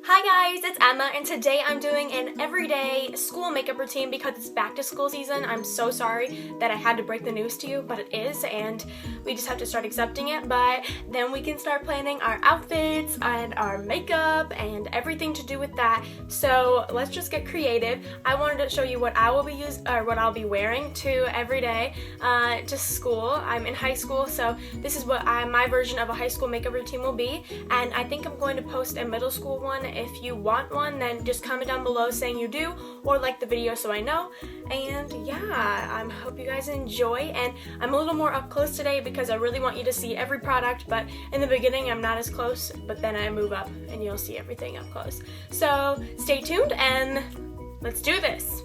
Hi guys, it's Emma, and today I'm doing an everyday school makeup routine because it's back to school season. I'm so sorry that I had to break the news to you, but it is, and we just have to start accepting it. But then we can start planning our outfits and our makeup and everything to do with that. So let's just get creative. I wanted to show you what I will be what I'll be wearing to every day to school. I'm in high school, so this is what my version of a high school makeup routine will be, and I think I'm going to post a middle school one. If you want one, then just comment down below saying you do, or like the video so I know. And yeah, I hope you guys enjoy, and I'm a little more up close today because I really want you to see every product, but in the beginning I'm not as close, but then I move up and you'll see everything up close. So stay tuned and let's do this.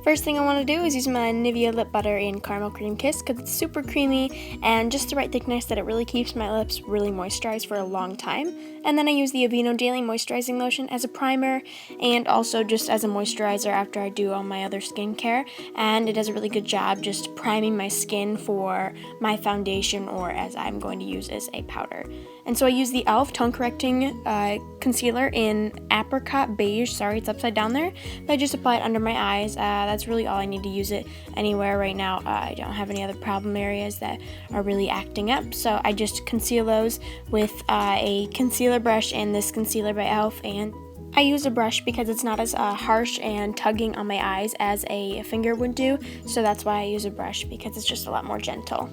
First thing I want to do is use my Nivea Lip Butter in Caramel Cream Kiss because it's super creamy and just the right thickness that it really keeps my lips really moisturized for a long time. And then I use the Aveeno Daily Moisturizing Lotion as a primer and also just as a moisturizer after I do all my other skincare. And it does a really good job just priming my skin for my foundation, or as I'm going to use as a powder. And so I use the E.l.f. Tone Correcting Concealer in Apricot Beige. Sorry, it's upside down there. But I just apply it under my eyes. That's really all I need to use it anywhere right now. I don't have any other problem areas that are really acting up. So I just conceal those with a concealer brush and this concealer by E.l.f. And I use a brush because it's not as harsh and tugging on my eyes as a finger would do. So that's why I use a brush, because it's just a lot more gentle.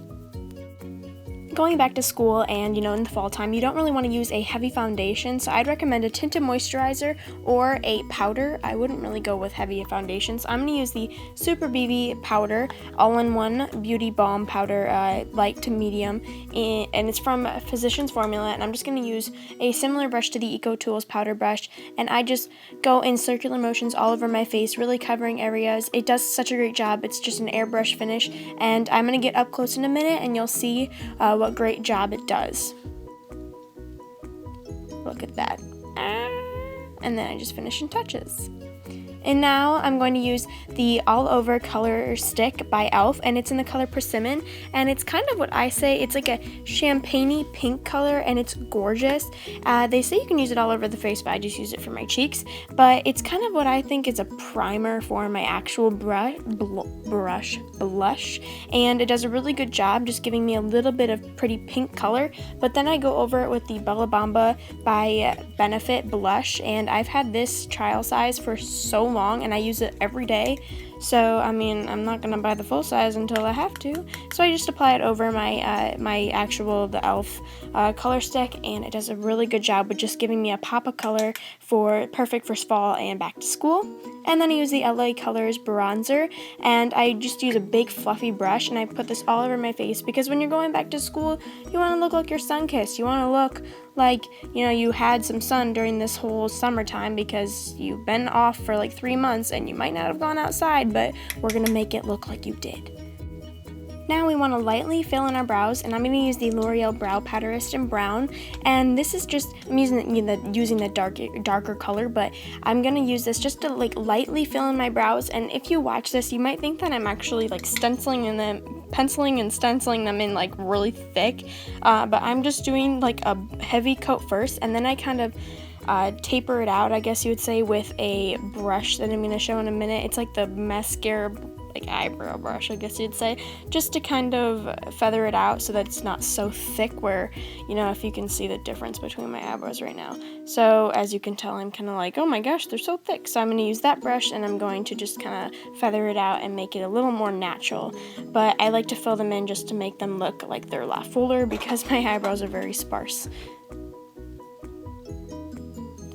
Going back to school and, in the fall time, you don't really want to use a heavy foundation, so I'd recommend a tinted moisturizer or a powder. I wouldn't really go with heavy foundations. I'm going to use the Super BB powder, all-in-one beauty balm powder, light to medium, and it's from Physicians Formula, and I'm just going to use a similar brush to the Eco Tools powder brush, and I just go in circular motions all over my face, really covering areas. It does such a great job. It's just an airbrush finish, and I'm going to get up close in a minute, and you'll see what great job it does. Look at that. And then I just finish in touches. And now I'm going to use the All Over Color Stick by E.l.f. and it's in the color Persimmon, and it's kind of what I say, it's like a champagne-y pink color and it's gorgeous. They say you can use it all over the face, but I just use it for my cheeks. But it's kind of what I think is a primer for my actual blush, and it does a really good job just giving me a little bit of pretty pink color. But then I go over it with the Bamba by Benefit blush, and I've had this trial size for so long and I use it every day, so I mean I'm not gonna buy the full size until I have to, so I just apply it over my my actual the E.l.f. Color stick, and it does a really good job with just giving me a pop of color perfect for fall and back to school. And then I use the LA Colors bronzer, and I just use a big fluffy brush and I put this all over my face because when you're going back to school, you want to look like you're sun-kissed. You want to look like, you had some sun during this whole summertime because you've been off for like 3 months and you might not have gone outside, but we're going to make it look like you did. Now we want to lightly fill in our brows, and I'm going to use the L'Oreal Brow Powderist in brown, and this is just, I'm using the darker color, but I'm going to use this just to lightly fill in my brows. And if you watch this, you might think that I'm actually penciling and stenciling them in really thick, but I'm just doing a heavy coat first, and then I kind of taper it out, I guess you would say, with a brush that I'm going to show in a minute. It's like the mascara eyebrow brush, I guess you'd say, just to kind of feather it out so that it's not so thick where, if you can see the difference between my eyebrows right now. So as you can tell, I'm kind of oh my gosh, they're so thick. So I'm going to use that brush and I'm going to just kind of feather it out and make it a little more natural. But I like to fill them in just to make them look like they're a lot fuller because my eyebrows are very sparse.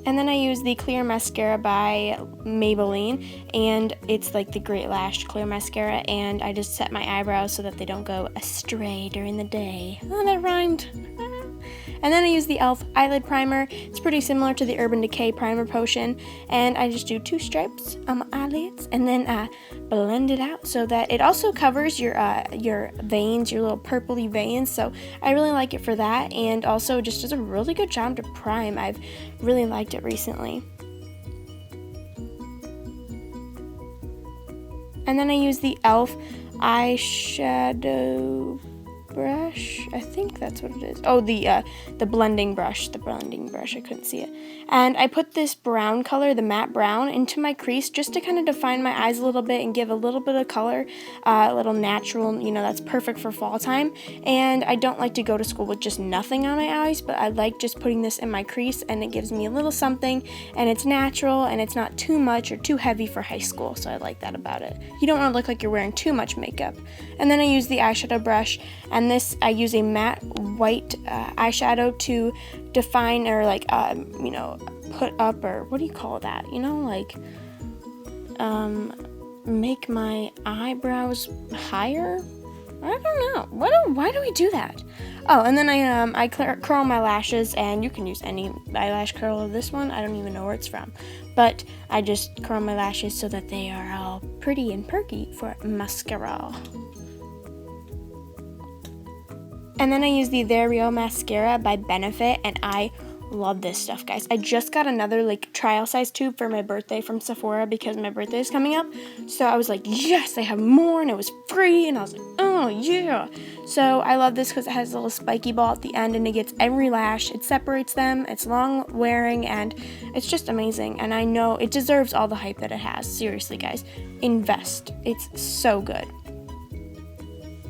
And then I use the clear mascara by Maybelline, and it's the Great Lash clear mascara, and I just set my eyebrows so that they don't go astray during the day. Oh, that rhymed. And then I use the E.l.f. eyelid primer. It's pretty similar to the Urban Decay primer potion, and I just do 2 stripes on my eyelids and then blend it out so that it also covers your veins, your little purpley veins. So I really like it for that, and also just does a really good job to prime. I've really liked it recently. And then I use the E.l.f. eyeshadow brush. I think that's what it is. Oh, the blending brush. The blending brush. I couldn't see it. And I put this brown color, the matte brown, into my crease just to kind of define my eyes a little bit and give a little bit of color, a little natural, you know, that's perfect for fall time. And I don't like to go to school with just nothing on my eyes, but I like just putting this in my crease, and it gives me a little something, and it's natural, and it's not too much or too heavy for high school, so I like that about it. You don't want to look like you're wearing too much makeup. And then I use the eyeshadow brush, and this, I use a matte white eyeshadow to define or like, you know, put up, or what do you call that? You know, like, make my eyebrows higher? I don't know. Why do we do that? Oh, and then I curl my lashes, and you can use any eyelash curl of this one. I don't even know where it's from. But I just curl my lashes so that they are all pretty and perky for mascara. And then I use the There We Go mascara by Benefit, and I love this stuff, guys. I just got another like trial size tube for my birthday from Sephora because my birthday is coming up. So I was like, yes, they have more, and it was free, and I was like, oh yeah. So I love this because it has a little spiky ball at the end, and it gets every lash. It separates them. It's long wearing, and it's just amazing. And I know it deserves all the hype that it has. Seriously, guys, invest. It's so good.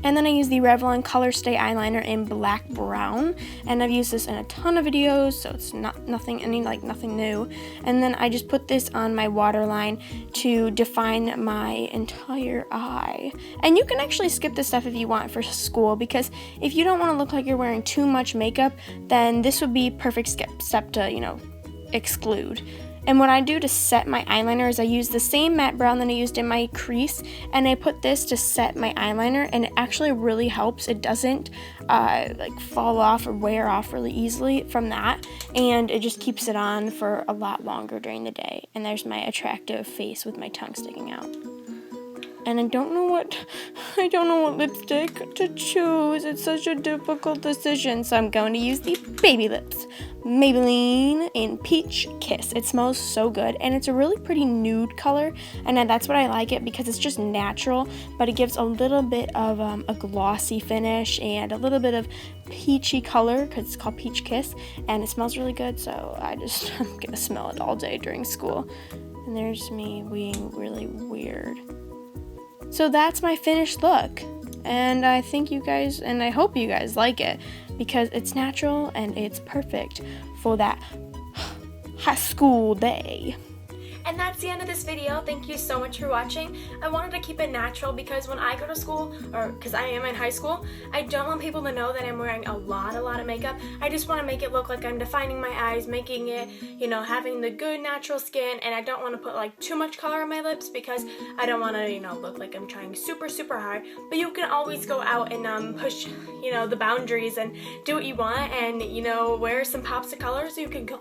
And then I use the Revlon Colorstay eyeliner in black brown, and I've used this in a ton of videos, so it's nothing new. And then I just put this on my waterline to define my entire eye. And you can actually skip this stuff if you want for school, because if you don't want to look like you're wearing too much makeup, then this would be perfect step to, you know, exclude. And what I do to set my eyeliner is I use the same matte brown that I used in my crease, and I put this to set my eyeliner, and it actually really helps. It doesn't like fall off or wear off really easily from that, and it just keeps it on for a lot longer during the day. And there's my attractive face with my tongue sticking out. And I don't know what lipstick to choose. It's such a difficult decision. So I'm going to use the Baby Lips Maybelline in Peach Kiss. It smells so good, and it's a really pretty nude color, and that's what I like it because it's just natural, but it gives a little bit of a glossy finish and a little bit of peachy color because it's called Peach Kiss, and it smells really good. So I'm gonna smell it all day during school. And there's me being really weird. So that's my finished look, and I think you guys, and I hope you guys like it, because it's natural and it's perfect for that high school day. And that's the end of this video. Thank you so much for watching. I wanted to keep it natural because when I go to school, or because I am in high school, I don't want people to know that I'm wearing a lot of makeup. I just want to make it look like I'm defining my eyes, making it, you know, having the good natural skin, and I don't want to put like too much color on my lips because I don't want to, you know, look like I'm trying super hard. But you can always go out and push, you know, the boundaries and do what you want, and, you know, wear some pops of color so you can go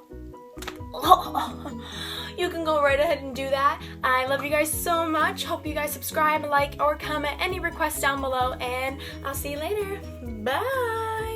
you can go right ahead and do that. I love you guys so much. Hope you guys subscribe, like, or comment any requests down below, and I'll see you later. Bye!